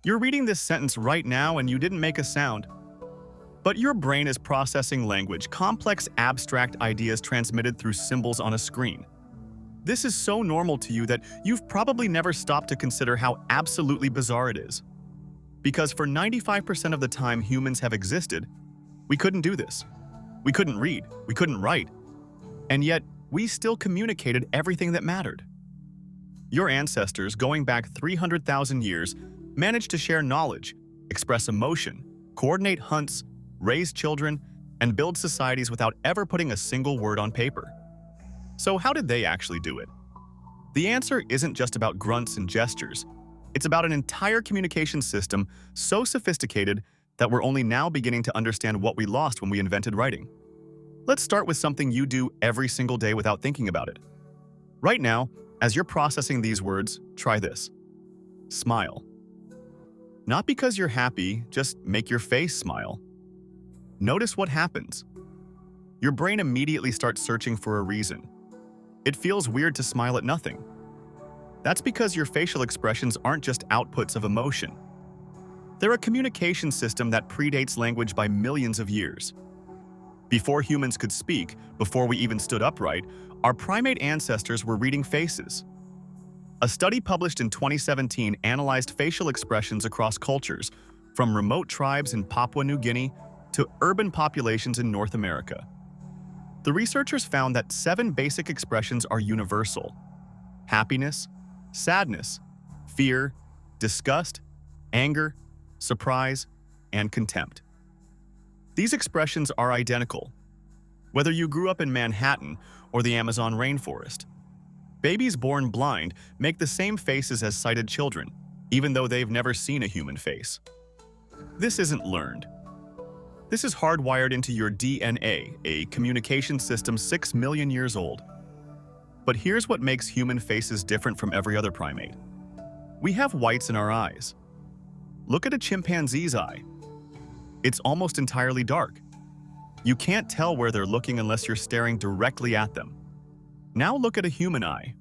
You're reading this sentence right now and you didn't make a sound. But your brain is processing language, complex abstract ideas transmitted through symbols on a screen. This is so normal to you that you've probably never stopped to consider how absolutely bizarre it is. Because for 95% of the time humans have existed, we couldn't do this. We couldn't read, we couldn't write, and yet we still communicated everything that mattered. Your ancestors, going back 300,000 years, managed to share knowledge, express emotion, coordinate hunts, raise children, and build societies without ever putting a single word on paper. So how did they actually do it? The answer isn't just about grunts and gestures. It's about an entire communication system so sophisticated that we're only now beginning to understand what we lost when we invented writing. Let's start with something you do every single day without thinking about it. Right now, as you're processing these words, try this. Smile. Not because you're happy, just make your face smile. Notice what happens. Your brain immediately starts searching for a reason. It feels weird to smile at nothing. That's because your facial expressions aren't just outputs of emotion. They're a communication system that predates language by millions of years. Before humans could speak, before we even stood upright, our primate ancestors were reading faces. A study published in 2017 analyzed facial expressions across cultures, from remote tribes in Papua New Guinea to urban populations in North America. The researchers found that 7 basic expressions are universal: happiness, sadness, fear, disgust, anger, surprise, and contempt. These expressions are identical, whether you grew up in Manhattan or the Amazon rainforest. Babies born blind make the same faces as sighted children, even though they've never seen a human face. This isn't learned. This is hardwired into your DNA, a communication system 6 million years old. But here's what makes human faces different from every other primate. We have whites in our eyes. Look at a chimpanzee's eye. It's almost entirely dark. You can't tell where they're looking unless you're staring directly at them. Now look at a human eye.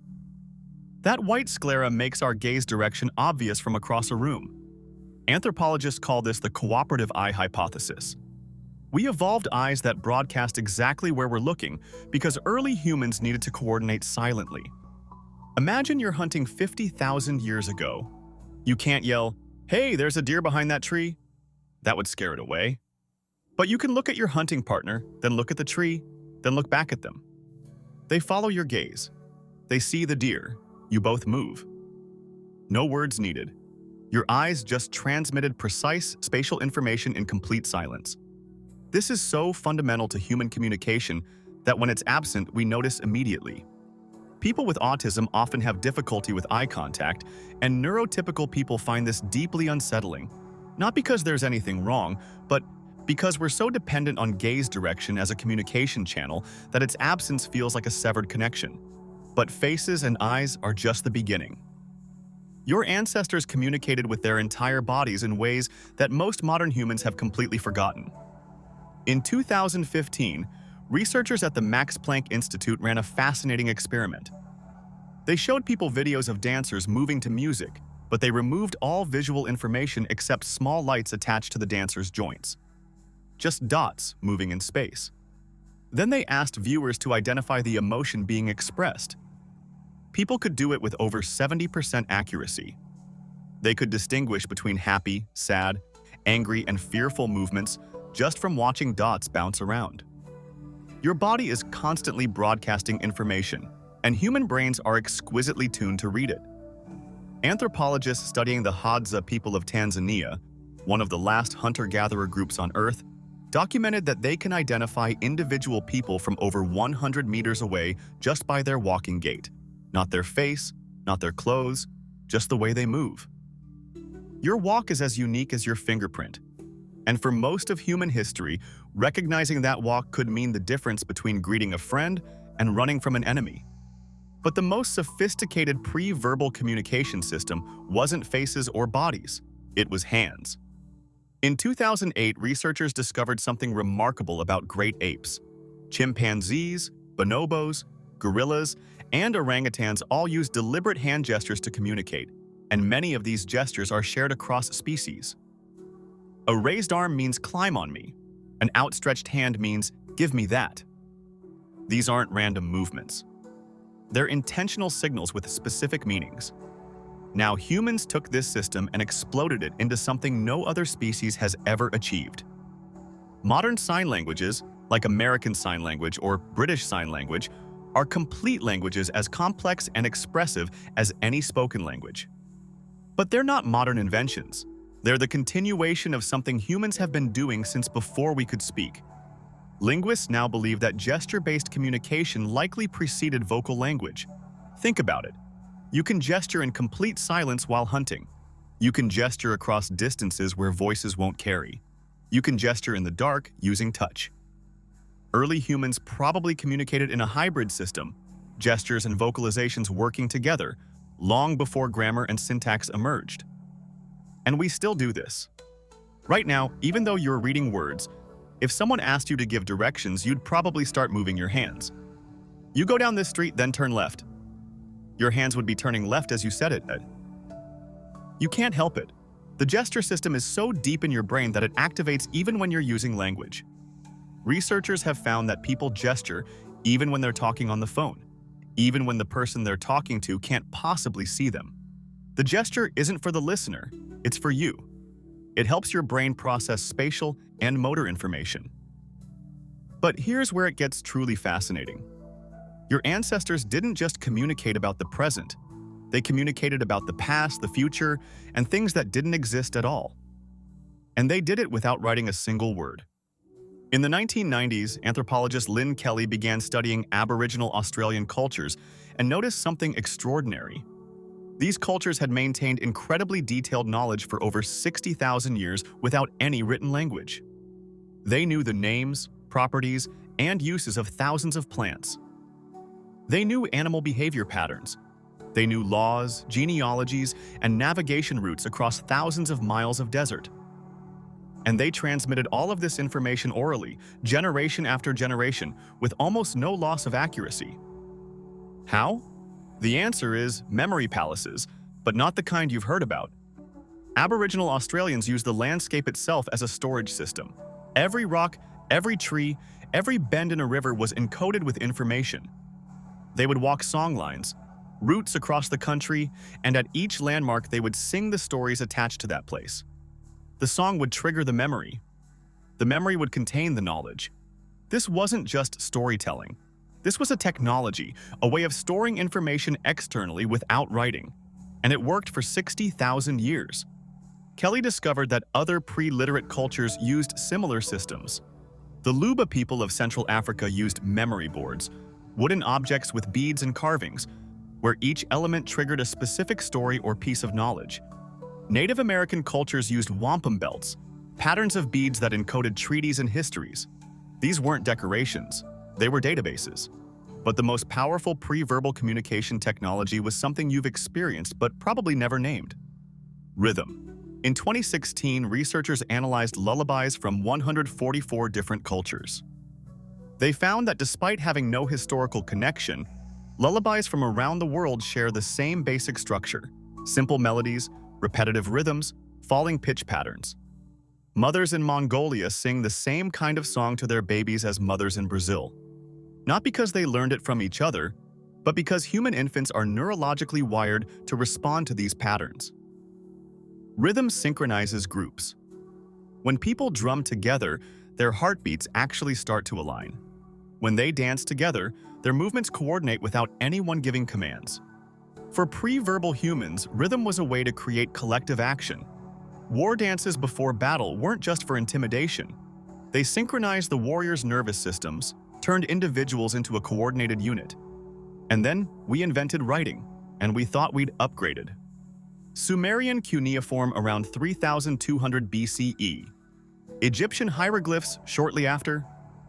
That white sclera makes our gaze direction obvious from across a room. Anthropologists call this the cooperative eye hypothesis. We evolved eyes that broadcast exactly where we're looking because early humans needed to coordinate silently. Imagine you're hunting 50,000 years ago. You can't yell, "Hey, there's a deer behind that tree." That would scare it away. But you can look at your hunting partner, then look at the tree, then look back at them. They follow your gaze. They see the deer. You both move. No words needed. Your eyes just transmitted precise spatial information in complete silence. This is so fundamental to human communication that when it's absent, we notice immediately. People with autism often have difficulty with eye contact, and neurotypical people find this deeply unsettling. Not because there's anything wrong, but because we're so dependent on gaze direction as a communication channel that its absence feels like a severed connection. But faces and eyes are just the beginning. Your ancestors communicated with their entire bodies in ways that most modern humans have completely forgotten. In 2015, researchers at the Max Planck Institute ran a fascinating experiment. They showed people videos of dancers moving to music, but they removed all visual information except small lights attached to the dancers' joints. Just dots moving in space. Then they asked viewers to identify the emotion being expressed. People could do it with over 70% accuracy. They could distinguish between happy, sad, angry, and fearful movements just from watching dots bounce around. Your body is constantly broadcasting information, and human brains are exquisitely tuned to read it. Anthropologists studying the Hadza people of Tanzania, one of the last hunter-gatherer groups on Earth, documented that they can identify individual people from over 100 meters away just by their walking gait. Not their face, not their clothes, just the way they move. Your walk is as unique as your fingerprint. And for most of human history, recognizing that walk could mean the difference between greeting a friend and running from an enemy. But the most sophisticated pre-verbal communication system wasn't faces or bodies, it was hands. In 2008, researchers discovered something remarkable about great apes. Chimpanzees, bonobos, gorillas, and orangutans all use deliberate hand gestures to communicate. and many of these gestures are shared across species. A raised arm means climb on me. An outstretched hand means give me that. These aren't random movements. They're intentional signals with specific meanings. Now, humans took this system and exploded it into something no other species has ever achieved. Modern sign languages, like American Sign Language or British Sign Language, are complete languages as complex and expressive as any spoken language. But they're not modern inventions. They're the continuation of something humans have been doing since before we could speak. Linguists now believe that gesture-based communication likely preceded vocal language. Think about it. You can gesture in complete silence while hunting. You can gesture across distances where voices won't carry. You can gesture in the dark using touch. Early humans probably communicated in a hybrid system, gestures and vocalizations working together, long before grammar and syntax emerged. And we still do this. Right now, even though you're reading words, if someone asked you to give directions, you'd probably start moving your hands. You go down this street, then turn left. Your hands would be turning left as you said it. You can't help it. The gesture system is so deep in your brain that it activates even when you're using language. Researchers have found that people gesture even when they're talking on the phone, even when the person they're talking to can't possibly see them. The gesture isn't for the listener, it's for you. It helps your brain process spatial and motor information. But here's where it gets truly fascinating. Your ancestors didn't just communicate about the present. They communicated about the past, the future, and things that didn't exist at all. And they did it without writing a single word. In the 1990s, anthropologist Lynn Kelly began studying Aboriginal Australian cultures and noticed something extraordinary. These cultures had maintained incredibly detailed knowledge for over 60,000 years without any written language. They knew the names, properties, and uses of thousands of plants. They knew animal behavior patterns. They knew laws, genealogies, and navigation routes across thousands of miles of desert. And they transmitted all of this information orally, generation after generation, with almost no loss of accuracy. How? The answer is memory palaces, but not the kind you've heard about. Aboriginal Australians use the landscape itself as a storage system. Every rock, every tree, every bend in a river was encoded with information. They would walk songlines, routes across the country, and at each landmark they would sing the stories attached to that place. The song would trigger the memory. The memory would contain the knowledge. This wasn't just storytelling. This was a technology, a way of storing information externally without writing. And it worked for 60,000 years. Kelly discovered that other pre-literate cultures used similar systems. The Luba people of Central Africa used memory boards, wooden objects with beads and carvings, where each element triggered a specific story or piece of knowledge. Native American cultures used wampum belts, patterns of beads that encoded treaties and histories. These weren't decorations, they were databases. But the most powerful pre-verbal communication technology was something you've experienced but probably never named: rhythm. In 2016, researchers analyzed lullabies from 144 different cultures. They found that despite having no historical connection, lullabies from around the world share the same basic structure: simple melodies, repetitive rhythms, falling pitch patterns. Mothers in Mongolia sing the same kind of song to their babies as mothers in Brazil. Not because they learned it from each other, but because human infants are neurologically wired to respond to these patterns. Rhythm synchronizes groups. When people drum together, their heartbeats actually start to align. When they dance together, their movements coordinate without anyone giving commands. For pre-verbal humans, rhythm was a way to create collective action. War dances before battle weren't just for intimidation. They synchronized the warriors' nervous systems, turned individuals into a coordinated unit. And then we invented writing, and we thought we'd upgraded. Sumerian cuneiform around 3200 BCE. Egyptian hieroglyphs shortly after.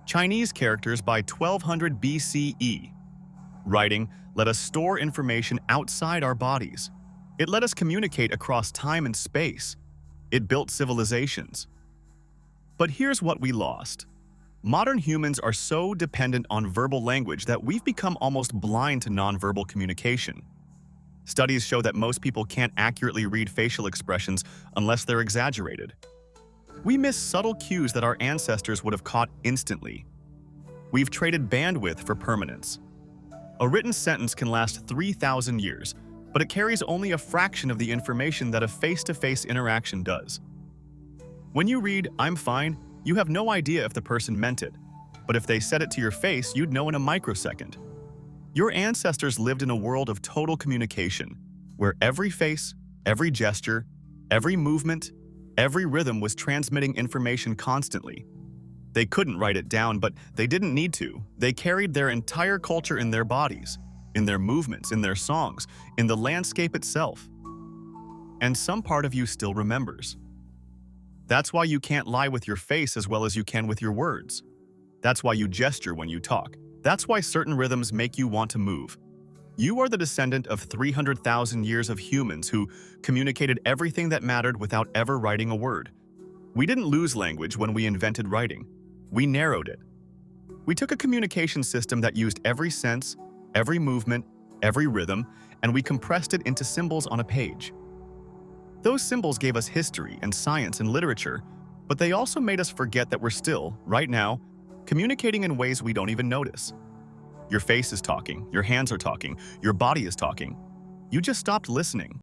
Chinese characters by 1200 BCE. Writing let us store information outside our bodies. It let us communicate across time and space. It built civilizations. But here's what we lost. Modern humans are so dependent on verbal language that we've become almost blind to nonverbal communication. Studies show that most people can't accurately read facial expressions unless they're exaggerated. We miss subtle cues that our ancestors would have caught instantly. We've traded bandwidth for permanence. A written sentence can last 3,000 years, but it carries only a fraction of the information that a face-to-face interaction does. When you read, "I'm fine," you have no idea if the person meant it, but if they said it to your face, you'd know in a microsecond. Your ancestors lived in a world of total communication, where every face, every gesture, every movement, every rhythm was transmitting information constantly. They couldn't write it down, but they didn't need to. They carried their entire culture in their bodies, in their movements, in their songs, in the landscape itself. And some part of you still remembers. That's why you can't lie with your face as well as you can with your words. That's why you gesture when you talk. That's why certain rhythms make you want to move. You are the descendant of 300,000 years of humans who communicated everything that mattered without ever writing a word. We didn't lose language when we invented writing. We narrowed it. We took a communication system that used every sense, every movement, every rhythm, and we compressed it into symbols on a page. Those symbols gave us history and science and literature, but they also made us forget that we're still, right now, communicating in ways we don't even notice. Your face is talking, your hands are talking, your body is talking. You just stopped listening.